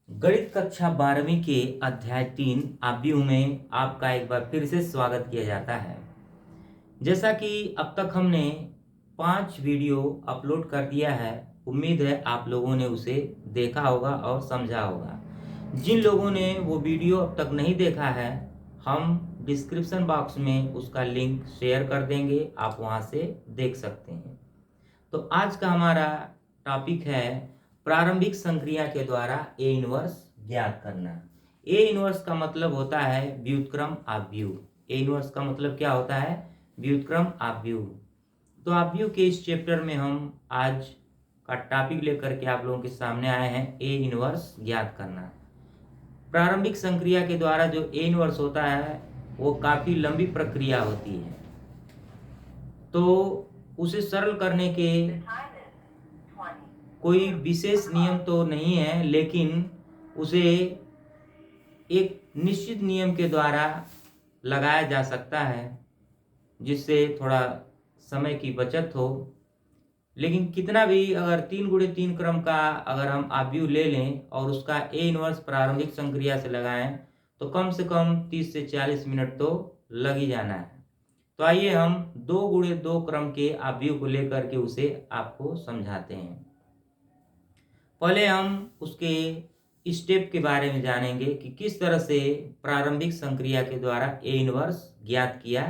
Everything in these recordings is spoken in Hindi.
गणित कक्षा 12वीं के अध्याय 3 आव्यूह में आपका एक बार फिर से स्वागत किया जाता है। जैसा कि अब तक हमने 5 वीडियो अपलोड कर दिया है, उम्मीद है आप लोगों ने उसे देखा होगा और समझा होगा। जिन लोगों ने वो वीडियो अब तक नहीं देखा है, हम डिस्क्रिप्शन बॉक्स में उसका लिंक शेयर कर देंगे, आप वहाँ से देख सकते हैं। तो आज का हमारा टॉपिक है प्रारंभिक संक्रिया के द्वारा ए इनवर्स ज्ञात करना। ए इनवर्स का मतलब होता है व्युत्क्रम आव्यूह। ए इनवर्स का मतलब क्या होता है? व्युत्क्रम आव्यूह। तो आव्यूह के इस चैप्टर में हम आज का टॉपिक लेकर के आप लोगों के सामने आए हैं, ए इनवर्स ज्ञात करना। प्रारंभिक संक्रिया के द्वारा जो ए इनवर्स होता है वो काफ़ी लंबी प्रक्रिया होती है, तो उसे सरल करने के कोई विशेष नियम तो नहीं है, लेकिन उसे एक निश्चित नियम के द्वारा लगाया जा सकता है जिससे थोड़ा समय की बचत हो। लेकिन कितना भी अगर 3 × 3 क्रम का अगर हम आव्यूह ले लें और उसका ए इनवर्स प्रारंभिक संक्रिया से लगाएं तो कम से कम 30 से 40 मिनट तो लग ही जाना है। तो आइए हम 2 × 2 क्रम के आव्यूह को लेकर के उसे आपको समझाते हैं। पहले हम उसके स्टेप के बारे में जानेंगे कि किस तरह से प्रारंभिक संक्रिया के द्वारा ए इनवर्स ज्ञात किया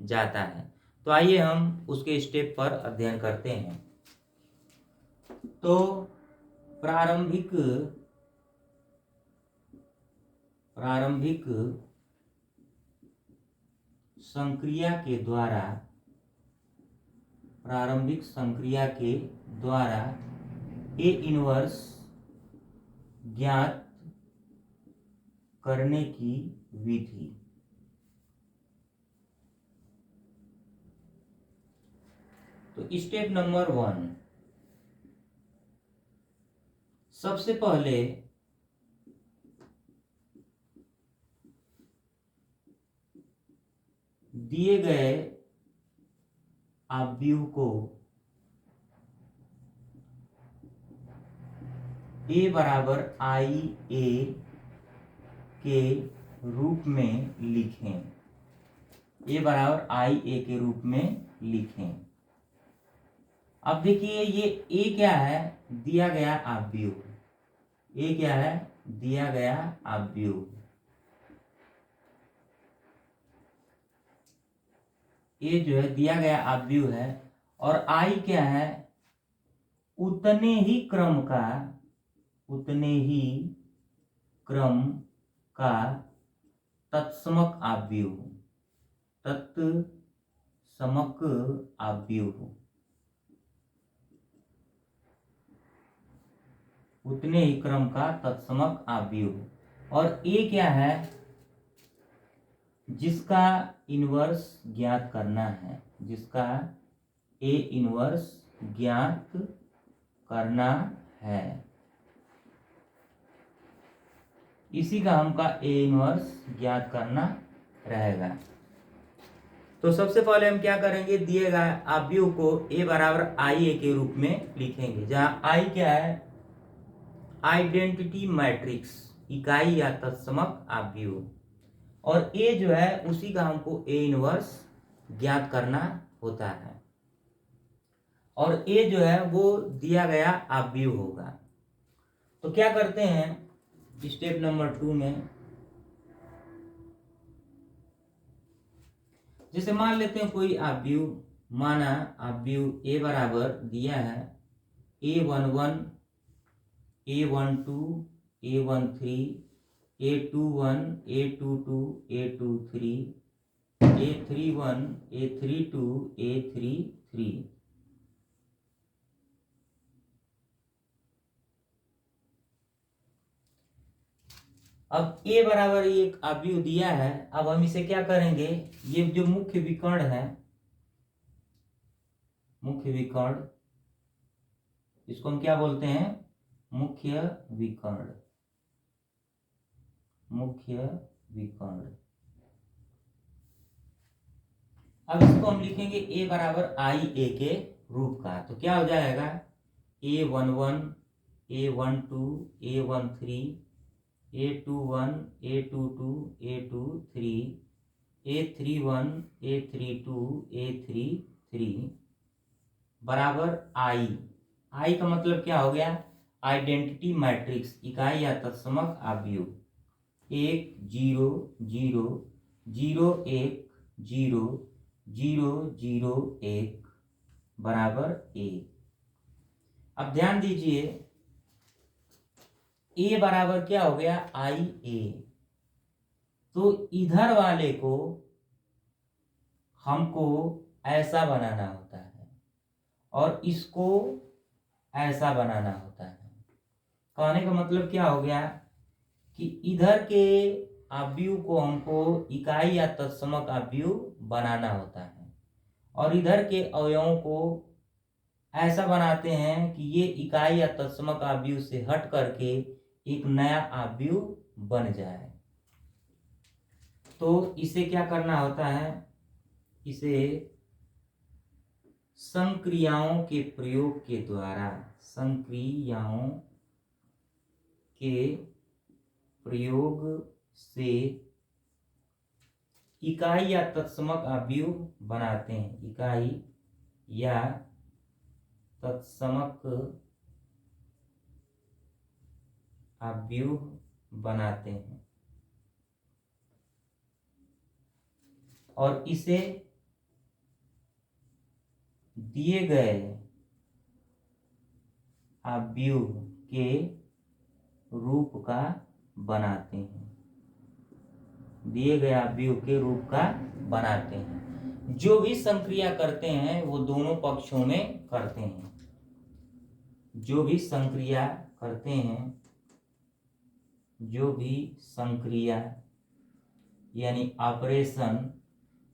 जाता है। तो आइए हम उसके स्टेप पर अध्ययन करते हैं। तो प्रारंभिक संक्रिया के द्वारा ए इनवर्स ज्ञात करने की विधि। तो स्टेप नंबर 1, सबसे पहले दिए गए आव्यूह को a बराबर आई ए के रूप में लिखें। a बराबर आई ए के रूप में लिखें। अब देखिए ये a क्या है? दिया गया आव्यूह। a क्या है? दिया गया आव्यूह। a जो है दिया गया आव्यूह है और i क्या है? उतने ही क्रम का तत्समक आव्यूह। उतने ही क्रम का तत्समक आव्यूह। और a क्या है? जिसका इनवर्स ज्ञात करना है, जिसका ए इनवर्स ज्ञात करना है, इसी का हमका ए इनवर्स ज्ञात करना रहेगा। तो सबसे पहले हम क्या करेंगे? दिए गए आव्यूह को a बराबर आई ए के रूप में लिखेंगे, जहां i क्या है? आइडेंटिटी मैट्रिक्स, इकाई या तत्समक आव्यूह, और a जो है उसी का हमको ए इनवर्स ज्ञात करना होता है। और a जो है वो दिया गया आव्यूह होगा। तो क्या करते हैं स्टेप नंबर 2 में, जैसे मान लेते हैं कोई आव्यूह, माना आव्यूह a बराबर दिया है a11, a12, a13, a21, a22, a23, a31, a32, a33। अब a बराबर एक आव्यूह दिया है। अब हम इसे क्या करेंगे? ये जो मुख्य विकर्ण है, इसको हम क्या बोलते हैं? मुख्य विकर्ण। अब इसको हम लिखेंगे a बराबर आई ए के रूप का। तो क्या हो जाएगा? a11, a12, a13, A21 A22 A23 A31 A32 A33 बराबर आई। आई का मतलब क्या हो गया? आइडेंटिटी मैट्रिक्स, इकाई या तत्समक आव्यूह। 1 0 0 0 0 0 1 बराबर ए। अब ध्यान दीजिए, ए बराबर क्या हो गया? आई ए। तो इधर वाले को हमको ऐसा बनाना होता है और इसको ऐसा बनाना होता है। कहने का मतलब क्या हो गया कि इधर के आव्यूह को हमको इकाई या तत्समक आव्यूह बनाना होता है और इधर के अवयवों को ऐसा बनाते हैं कि ये इकाई या तत्समक आव्यूह से हट करके एक नया आव्यूह बन जाए। तो इसे क्या करना होता है? इसे संक्रियाओं के प्रयोग के द्वारा, संक्रियाओं के प्रयोग से इकाई या तत्समक आव्यूह बनाते हैं। इकाई या तत्समक आव्यूह बनाते हैं और इसे दिए गए आव्यूह के रूप का बनाते हैं। दिए गए आव्यूह के रूप का बनाते हैं। जो भी संक्रिया करते हैं वो दोनों पक्षों में करते हैं। जो भी संक्रिया करते हैं, जो भी संक्रिया यानी ऑपरेशन,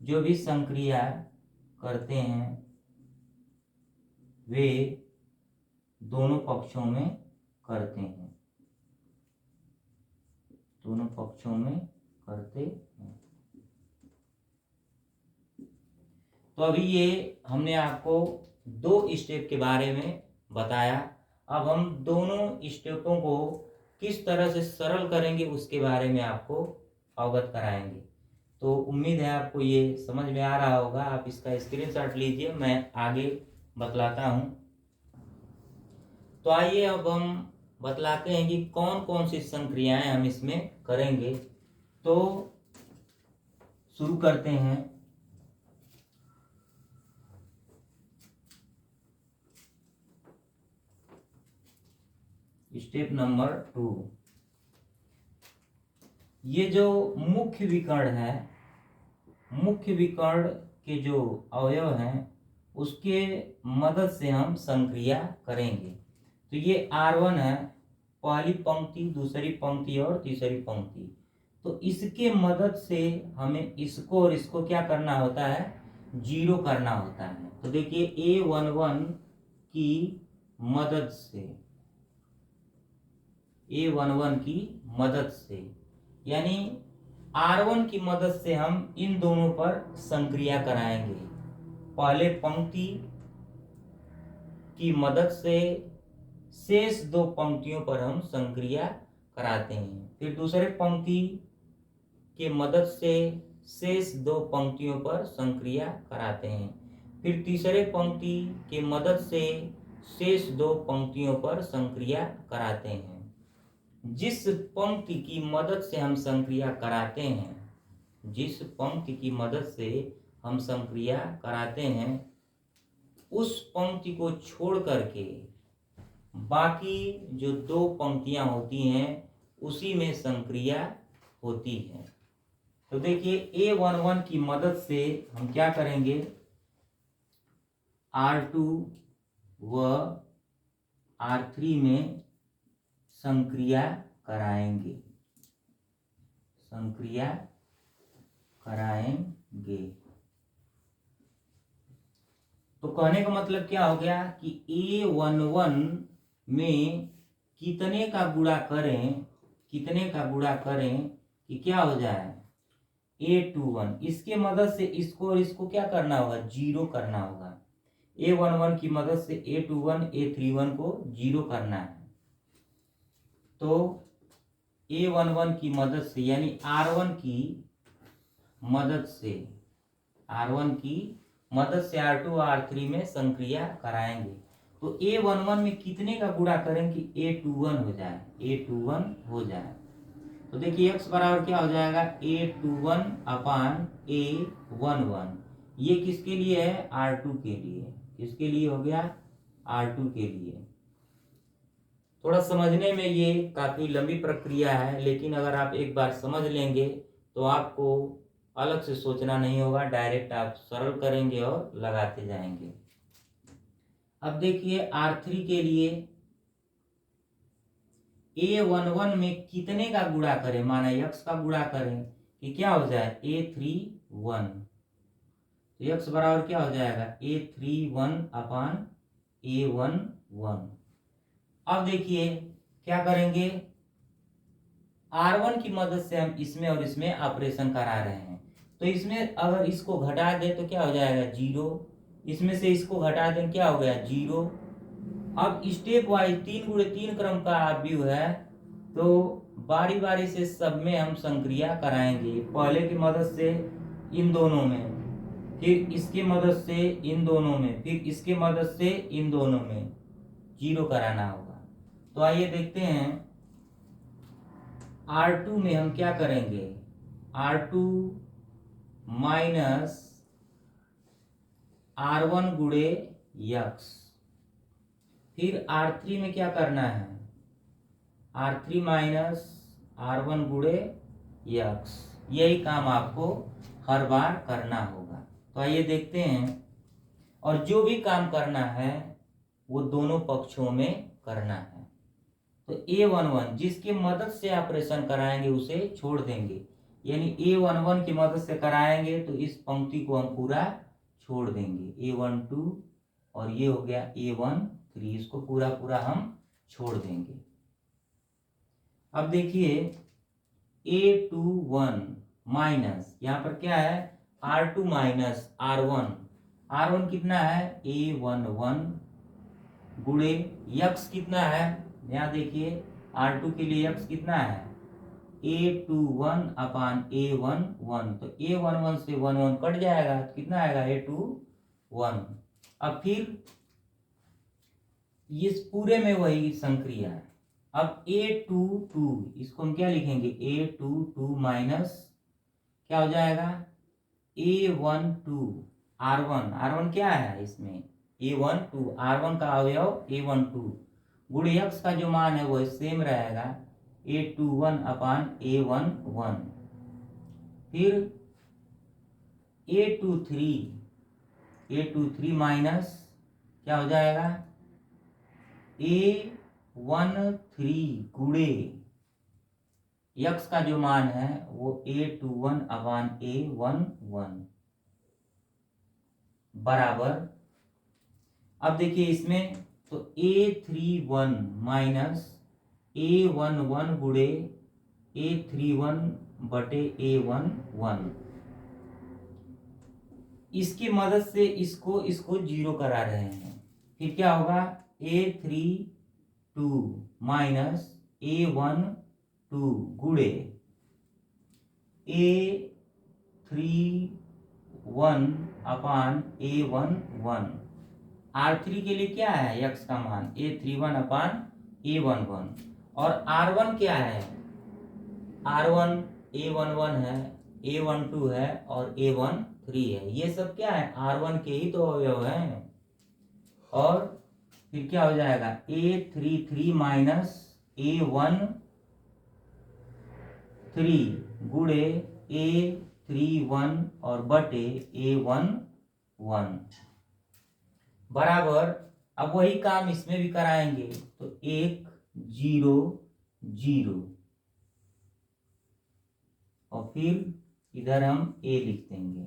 जो भी संक्रिया करते हैं वे दोनों पक्षों में करते हैं। दोनों पक्षों में करते हैं। तो अभी ये हमने आपको 2 स्टेप के बारे में बताया। अब हम दोनों स्टेपों को किस तरह से सरल करेंगे उसके बारे में आपको अवगत कराएंगे। तो उम्मीद है आपको ये समझ में आ रहा होगा। आप इसका स्क्रीनशॉट लीजिए, मैं आगे बतलाता हूँ। तो आइए अब हम बतलाते हैं कि कौन कौन सी संक्रियाएं हम इसमें करेंगे। तो शुरू करते हैं। Step number 2। ये जो मुख्य विकर्ण है, मुख्य विकर्ण के जो अवयव हैं उसके मदद से हम संक्रिया करेंगे। तो ये R1 है, पहली पंक्ति, दूसरी पंक्ति और तीसरी पंक्ति। तो इसके मदद से हमें इसको और इसको क्या करना होता है? जीरो करना होता है। तो देखिए A11 की मदद से, A11 की मदद से यानी R1 की मदद से हम इन दोनों पर संक्रिया कराएंगे। पहले पंक्ति की मदद से शेष 2 पंक्तियों पर हम संक्रिया कराते हैं। फिर दूसरे पंक्ति की मदद से शेष 2 पंक्तियों पर संक्रिया कराते हैं। फिर तीसरे पंक्ति की मदद से शेष 2 पंक्तियों पर संक्रिया कराते हैं। जिस पंक्ति की मदद से हम संक्रिया कराते हैं, जिस पंक्ति की मदद से हम संक्रिया कराते हैं उस पंक्ति को छोड़ करके बाकी जो 2 पंक्तियां होती हैं उसी में संक्रिया होती है। तो देखिए A11 की मदद से हम क्या करेंगे? R2 व R3 में संक्रिया कराएंगे, संक्रिया कराएंगे। तो कहने का मतलब क्या हो गया कि A11 में कितने का गुणा करें, कितने का गुणा करें कि क्या हो जाए? A21। इसके मदद से इसको और इसको क्या करना होगा? जीरो करना होगा। A11 की मदद से A21 A31 को जीरो करना है। तो A11 की मदद से यानी R1 की मदद से R2 R3 में संक्रिया कराएंगे। तो A11 में कितने का गुणा करें कि A21 हो जाए। तो देखिए x बराबर क्या हो जाएगा, A21 अपान A11। ये किसके लिए है, R2 के लिए। किसके लिए हो गया, R2 के लिए। थोड़ा समझने में ये काफी लंबी प्रक्रिया है, लेकिन अगर आप एक बार समझ लेंगे तो आपको अलग से सोचना नहीं होगा, डायरेक्ट आप सरल करेंगे और लगाते जाएंगे। अब देखिए R3 के लिए A11 में कितने का गुणा करें, माना x का गुणा करें कि क्या हो जाए, A31। तो x बराबर क्या हो जाएगा, A31 अपान A11। अब देखिए क्या करेंगे, R1 की मदद से हम इसमें और इसमें ऑपरेशन करा रहे हैं। तो इसमें अगर इसको घटा दें तो क्या हो जाएगा, 0। इसमें से इसको घटा दें क्या हो गया, 0। अब स्टेप वाइज 3 गुणे 3 क्रम का आव्यूह है, तो बारी बारी से सब में हम संक्रिया कराएंगे। पहले की मदद से इन दोनों में, फिर इसके मदद से इन दोनों में, फिर इसके मदद से इन दोनों में 0 कराना होगा। तो आइए देखते हैं R2 में हम क्या करेंगे, R2 माइनस R1 गुणे x। फिर R3 में क्या करना है, R3 माइनस R1 गुणे x। यही काम आपको हर बार करना होगा। तो आइए देखते हैं, और जो भी काम करना है वो दोनों पक्षों में करना है। तो A11 जिसकी मदद से ऑपरेशन कराएंगे उसे छोड़ देंगे, यानी A11 की मदद से कराएंगे तो इस पंक्ति को हम पूरा छोड़ देंगे, A12 और ये हो गया A13, इसको पूरा पूरा हम छोड़ देंगे। अब देखिए A21 माइनस, यहाँ पर क्या है, R2 माइनस R1 कितना है, A11 गुणे x कितना है, यहाँ देखिए R2 के लिए x कितना है, A21 अपान A11। तो A11 से 1 कट जाएगा तो कितना आएगा, A21। अब फिर इस पूरे में वही संक्रिया है। अब A22 इसको हम क्या लिखेंगे, A22 माइनस क्या हो जाएगा, A12 R1 क्या है इसमें, A12 R1 का अवयव A12 गुणे x का जो मान है वो सेम रहेगा, A21 अपान A11। फिर A23 माइनस क्या हो जाएगा, A13 गुणे x का जो मान है वो A21 अपान A11 बराबर। अब देखिए इसमें तो A31 माइनस A11 गुणे A31 बटे A11। इसकी मदद से इसको 0 करा रहे हैं। फिर क्या होगा, A32 माइनस A12 गुणे A31 अपान A11। R3 के लिए क्या है, x का मान A31 अपान A11। और R1 क्या है, R1 A11 है, A12 है और A13 है। ये सब क्या है, R1 के ही तो अवयव हैं। और फिर क्या हो जाएगा, A33 माइनस A13 गुणे A31 और बटे A11 बराबर। अब वही काम इसमें भी कराएंगे, तो 1 0 0 और फिर इधर हम A लिख देंगे।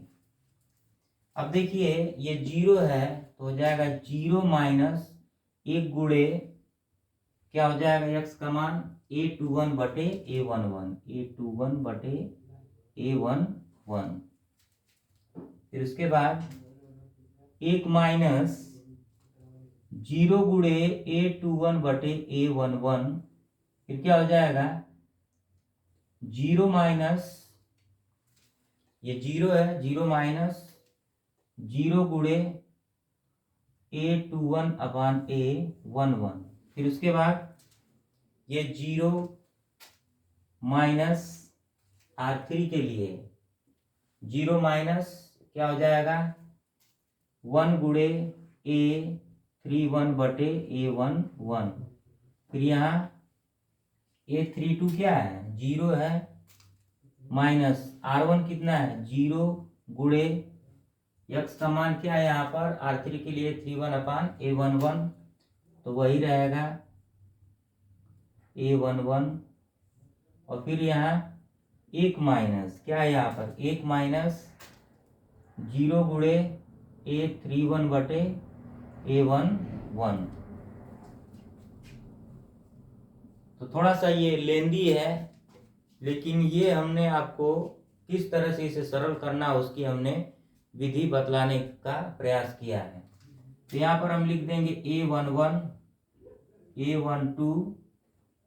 अब देखिए ये 0 है तो हो जाएगा 0 माइनस 1 गुणे क्या हो जाएगा, x का मान A21 बटे A11 बटे A11। फिर उसके बाद 1 माइनस 0 गुणे A21 बटे A11। फिर क्या हो जाएगा, जीरो माइनस, ये जीरो है, जीरो माइनस जीरो गुणे A21 अपान A11। फिर उसके बाद ये जीरो माइनस R3 के लिए जीरो माइनस क्या हो जाएगा, 1 गुणे A31 बटे A11। फिर यहाँ A32 क्या है, जीरो है, माइनस R1 कितना है, जीरो गुणे यक्स का मान क्या है यहाँ पर, R3 के लिए 31 अपान A11, तो वही रहेगा A11। और फिर यहाँ एक माइनस क्या है यहाँ पर, एक माइनस जीरो गुणे A31 बटे A11। तो थोड़ा सा ये लेंदी है, लेकिन ये हमने आपको किस तरह से इसे सरल करना उसकी हमने विधि बतलाने का प्रयास किया है। तो यहाँ पर हम लिख देंगे A11, A12,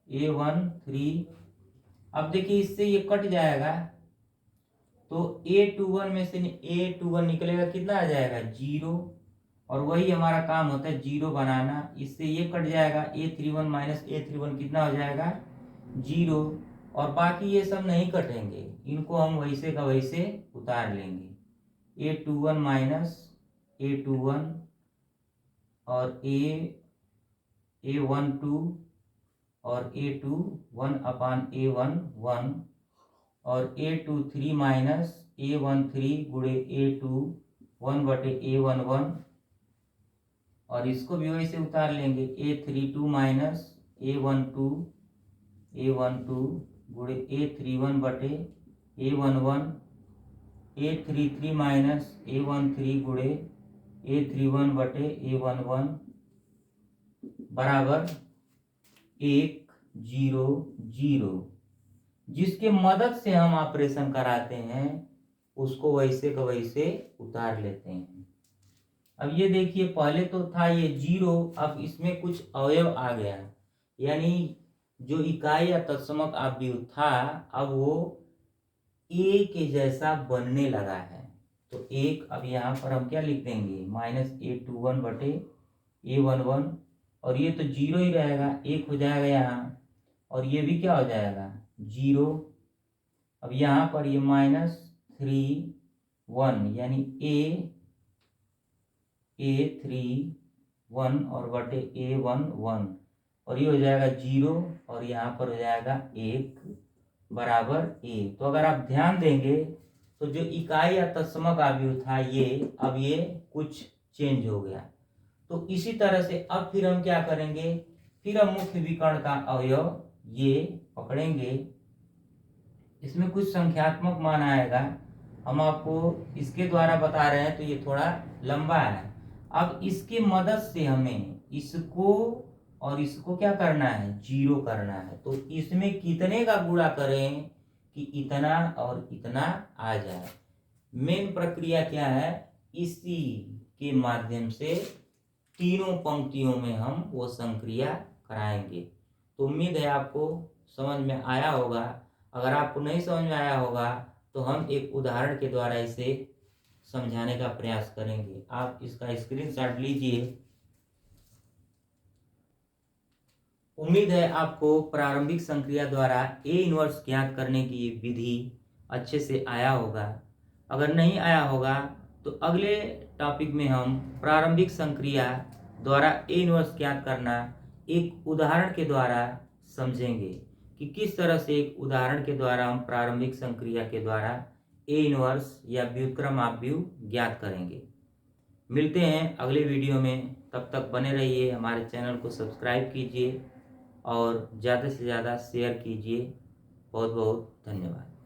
A13। अब देखिए इससे ये कट जाएगा, तो A21 में से A21 निकलेगा, कितना आ जाएगा, जीरो। और वही हमारा काम होता है, जीरो बनाना। इससे ये कट जाएगा, A31 माइनस A31 कितना हो जाएगा, जीरो। और बाकी ये सब नहीं कटेंगे, इनको हम वैसे का वैसे उतार लेंगे। A21 माइनस A21 और A12 और A21 अपान A11 और A23 माइनस A13 गुणे A21 बटे A11। और इसको भी वैसे उतार लेंगे, A32 माइनस A12 गुणे A31 बटे A11, A33 माइनस A13 गुणे A31 बटे A11 बराबर 1 0 0। जिसके मदद से हम ऑपरेशन कराते हैं उसको वैसे का वैसे उतार लेते हैं। अब ये देखिए, पहले तो था ये जीरो, अब इसमें कुछ अवयव आ गया, यानी जो इकाई या तत्समक आव्यूह था अब वो ए के जैसा बनने लगा है। तो एक, अब यहाँ पर हम क्या लिख देंगे, माइनस A21 बटे A11। और ये तो जीरो ही रहेगा, एक हो जाएगा यहाँ, और ये भी क्या हो जाएगा, जीरो। अब यहाँ पर ये -3 1 यानी A31 और बटे A11, और ये हो जाएगा जीरो, और यहाँ पर हो जाएगा 1 बराबर A। तो अगर आप ध्यान देंगे तो जो इकाई या तत्समक आव्यूह था ये, अब ये कुछ चेंज हो गया। तो इसी तरह से अब फिर हम क्या करेंगे, फिर हम मुख्य विकर्ण का अवयव ये पकड़ेंगे, इसमें कुछ संख्यात्मक मान आएगा, हम आपको इसके द्वारा बता रहे हैं तो ये थोड़ा लंबा है। अब इसकी मदद से हमें इसको और इसको क्या करना है, जीरो करना है। तो इसमें कितने का गुणा करें कि इतना और इतना आ जाए। मेन प्रक्रिया क्या है, इसी के माध्यम से तीनों पंक्तियों में हम वो संक्रिया कराएंगे। तो उम्मीद है आपको समझ में आया होगा। अगर आपको नहीं समझ में आया होगा तो हम एक उदाहरण के द्वारा इसे समझाने का प्रयास करेंगे। आप इसका स्क्रीनशॉट लीजिए। उम्मीद है आपको प्रारंभिक संक्रिया द्वारा ए इनवर्स ज्ञात करने की विधि अच्छे से आया होगा। अगर नहीं आया होगा तो अगले टॉपिक में हम प्रारंभिक संक्रिया द्वारा ए इनवर्स ज्ञात करना एक उदाहरण के द्वारा समझेंगे कि किस तरह से एक उदाहरण के द्वारा हम प्रारंभिक संक्रिया के द्वारा ए इनवर्स या व्युत्क्रम आव्यूह ज्ञात करेंगे। मिलते हैं अगले वीडियो में, तब तक बने रहिए। हमारे चैनल को सब्सक्राइब कीजिए और ज़्यादा से ज़्यादा शेयर कीजिए। बहुत बहुत धन्यवाद।